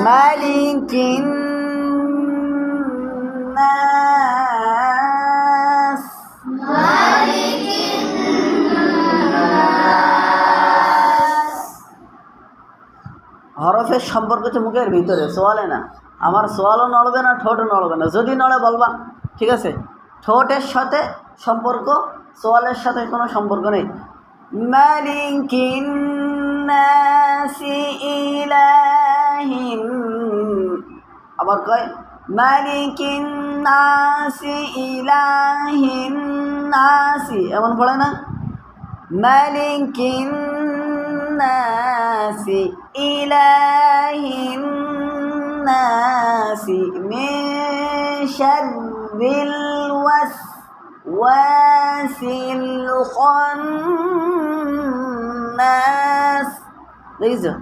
মালিকিন নাস, হরফের সম্পর্ক হচ্ছে মুখের ভিতরে, সোয়ালে না। আমার সোয়ালও নড়বে না, ঠোঁটও নড়বে না। যদি নড়ে বলবা, ঠিক আছে। ঠোঁটের সাথে সম্পর্ক, সোয়ালের সাথে কোনো সম্পর্ক নেই। মালিকিন নাসি ইলাহিন, আবার কয় মালিকিন নাসি ইলাহিন নাসি, এমন পড়ে না। মালিকিন নাসি ইলাহিন নাসি মিন শাররিল ওয়াসওয়াসিল খান্নাস। দেখেছো?